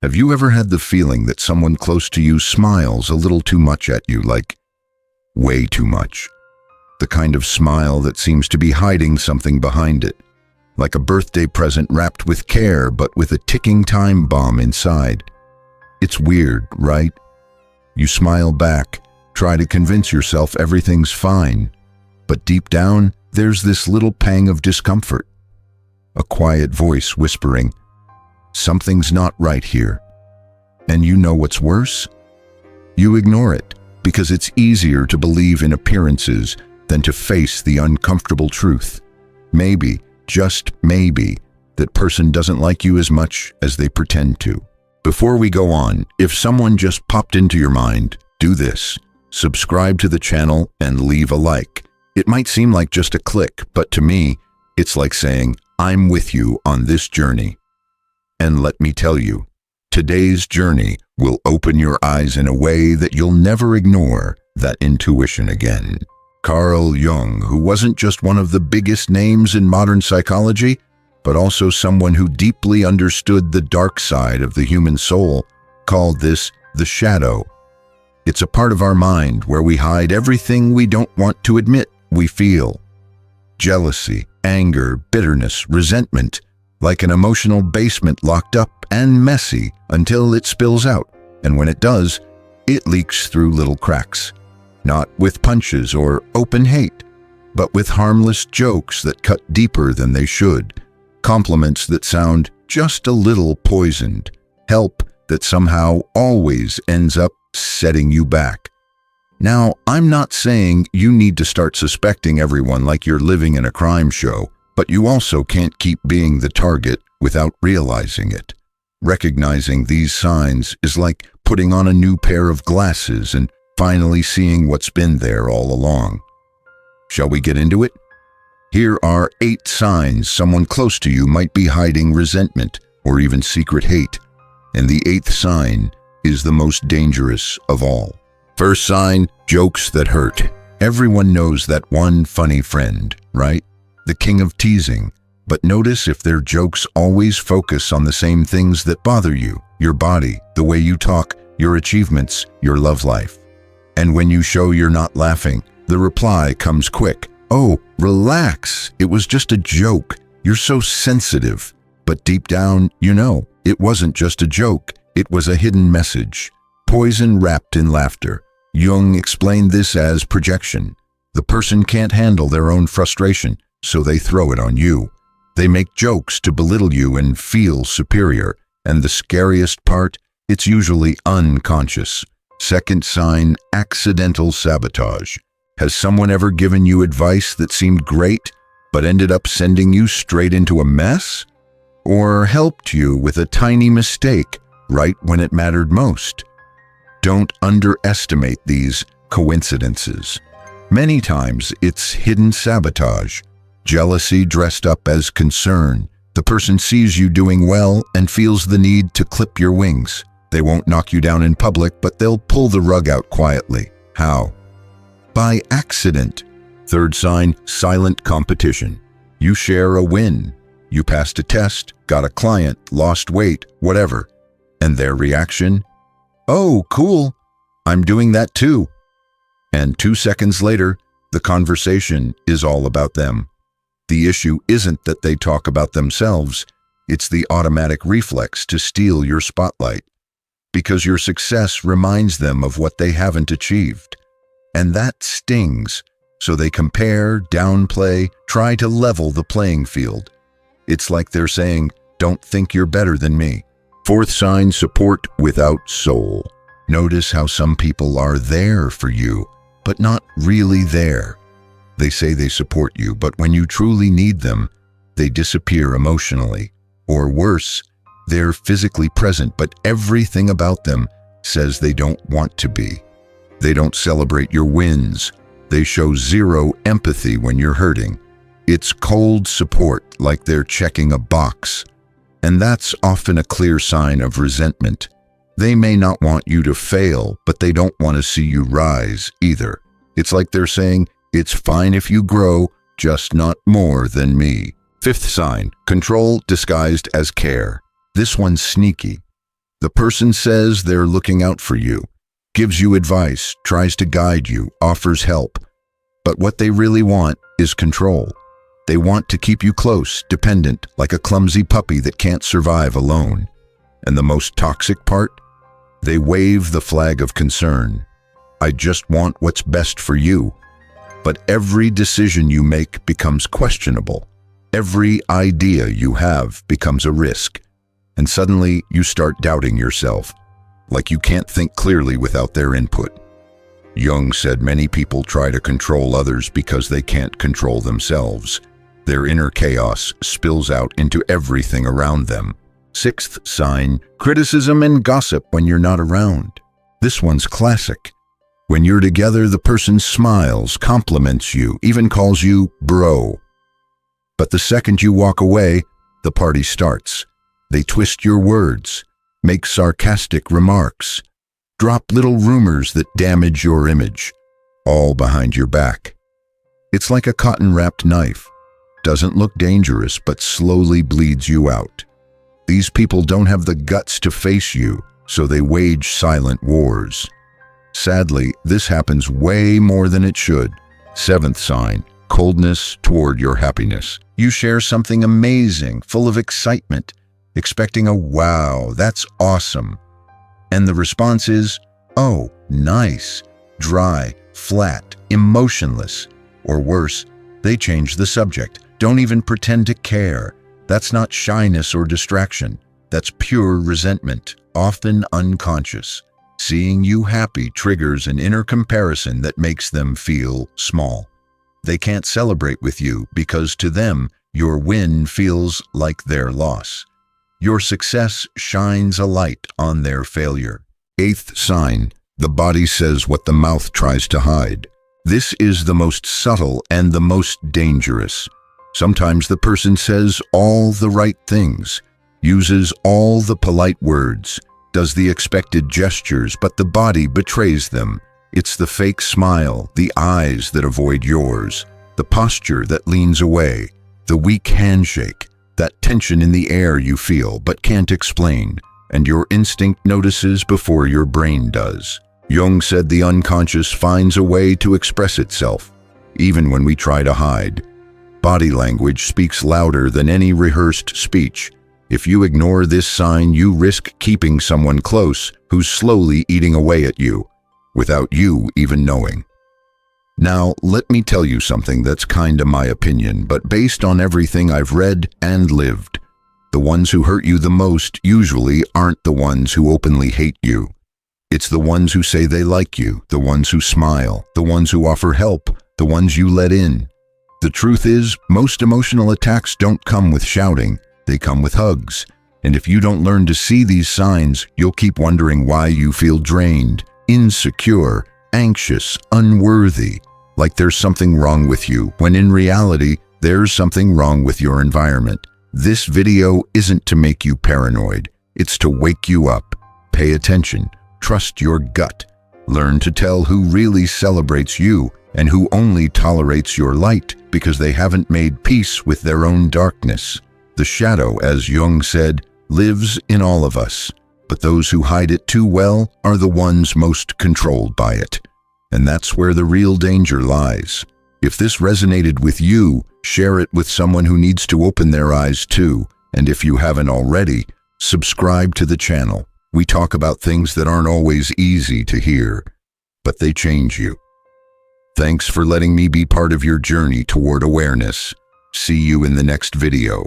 Have you ever had the feeling that someone close to you smiles a little too much at you, like way too much? The kind of smile that seems to be hiding something behind it, like a birthday present wrapped with care but with a ticking time bomb inside. It's weird, right? You smile back, try to convince yourself everything's fine, but deep down, there's this little pang of discomfort. A quiet voice whispering, "Something's not right here." And you know what's worse? You ignore it because it's easier to believe in appearances than to face the uncomfortable truth. Maybe, just maybe, that person doesn't like you as much as they pretend to. Before we go on, if someone just popped into your mind, do this. Subscribe to the channel and leave a like. It might seem like just a click, but to me, it's like saying, I'm with you on this journey. And let me tell you, today's journey will open your eyes in a way that you'll never ignore that intuition again. Carl Jung, who wasn't just one of the biggest names in modern psychology, but also someone who deeply understood the dark side of the human soul, called this the shadow. It's a part of our mind where we hide everything we don't want to admit we feel. Jealousy, anger, bitterness, resentment, like an emotional basement locked up and messy until it spills out, and when it does, it leaks through little cracks. Not with punches or open hate, but with harmless jokes that cut deeper than they should, compliments that sound just a little poisoned, help that somehow always ends up setting you back. Now, I'm not saying you need to start suspecting everyone like you're living in a crime show, but you also can't keep being the target without realizing it. Recognizing these signs is like putting on a new pair of glasses and finally seeing what's been there all along. Shall we get into it? Here are 8 signs someone close to you might be hiding resentment or even secret hate. And the 8th sign is the most dangerous of all. First sign, jokes that hurt. Everyone knows that one funny friend, right? The king of teasing. But notice if their jokes always focus on the same things that bother you, your body, the way you talk, your achievements, your love life. And when you show you're not laughing, the reply comes quick. Oh, relax, it was just a joke. You're so sensitive. But deep down, you know, it wasn't just a joke. It was a hidden message. Poison wrapped in laughter. Jung explained this as projection. The person can't handle their own frustration, so they throw it on you. They make jokes to belittle you and feel superior. And the scariest part, it's usually unconscious. Second sign, accidental sabotage. Has someone ever given you advice that seemed great, but ended up sending you straight into a mess? Or helped you with a tiny mistake right when it mattered most? Don't underestimate these coincidences. Many times it's hidden sabotage, jealousy dressed up as concern. The person sees you doing well and feels the need to clip your wings. They won't knock you down in public, but they'll pull the rug out quietly. How? By accident. Third sign, silent competition. You share a win. You passed a test, got a client, lost weight, whatever. And their reaction? Oh, cool. I'm doing that too. And 2 seconds later, the conversation is all about them. The issue isn't that they talk about themselves. It's the automatic reflex to steal your spotlight. Because your success reminds them of what they haven't achieved. And that stings, so they compare, downplay, try to level the playing field. It's like they're saying, don't think you're better than me. Fourth sign, support without soul. Notice how some people are there for you, but not really there. They say they support you, but when you truly need them, they disappear emotionally. Or worse, they're physically present, but everything about them says they don't want to be. They don't celebrate your wins. They show zero empathy when you're hurting. It's cold support, like they're checking a box. And that's often a clear sign of resentment. They may not want you to fail, but they don't want to see you rise either. It's like they're saying, it's fine if you grow, just not more than me. Fifth sign, control disguised as care. This one's sneaky. The person says they're looking out for you, gives you advice, tries to guide you, offers help. But what they really want is control. They want to keep you close, dependent, like a clumsy puppy that can't survive alone. And the most toxic part? They wave the flag of concern. I just want what's best for you. But every decision you make becomes questionable. Every idea you have becomes a risk. And suddenly you start doubting yourself, like you can't think clearly without their input. Jung said many people try to control others because they can't control themselves. Their inner chaos spills out into everything around them. Sixth sign, criticism and gossip when you're not around. This one's classic. When you're together, the person smiles, compliments you, even calls you bro. But the second you walk away, the party starts. They twist your words, make sarcastic remarks, drop little rumors that damage your image, all behind your back. It's like a cotton-wrapped knife. Doesn't look dangerous, but slowly bleeds you out. These people don't have the guts to face you, so they wage silent wars. Sadly, this happens way more than it should. Seventh sign, coldness toward your happiness. You share something amazing, full of excitement, expecting a wow, that's awesome. And the response is, oh, nice, dry, flat, emotionless. Or worse, they change the subject, don't even pretend to care. That's not shyness or distraction. That's pure resentment, often unconscious. Seeing you happy triggers an inner comparison that makes them feel small. They can't celebrate with you because to them, your win feels like their loss. Your success shines a light on their failure. Eighth sign, the body says what the mouth tries to hide. This is the most subtle and the most dangerous. Sometimes the person says all the right things, uses all the polite words, does the expected gestures, but the body betrays them. It's the fake smile, the eyes that avoid yours, the posture that leans away, the weak handshake, that tension in the air you feel but can't explain, and your instinct notices before your brain does. Jung said the unconscious finds a way to express itself, even when we try to hide. Body language speaks louder than any rehearsed speech. If you ignore this sign, you risk keeping someone close who's slowly eating away at you, without you even knowing. Now, let me tell you something that's kinda my opinion, but based on everything I've read and lived. The ones who hurt you the most usually aren't the ones who openly hate you. It's the ones who say they like you, the ones who smile, the ones who offer help, the ones you let in. The truth is, most emotional attacks don't come with shouting, they come with hugs. And if you don't learn to see these signs, you'll keep wondering why you feel drained, insecure, anxious, unworthy, like there's something wrong with you, when in reality, there's something wrong with your environment. This video isn't to make you paranoid, it's to wake you up. Pay attention, trust your gut, learn to tell who really celebrates you and who only tolerates your light because they haven't made peace with their own darkness. The shadow, as Jung said, lives in all of us, but those who hide it too well are the ones most controlled by it. And that's where the real danger lies. If this resonated with you, share it with someone who needs to open their eyes too. And if you haven't already, subscribe to the channel. We talk about things that aren't always easy to hear, but they change you. Thanks for letting me be part of your journey toward awareness. See you in the next video.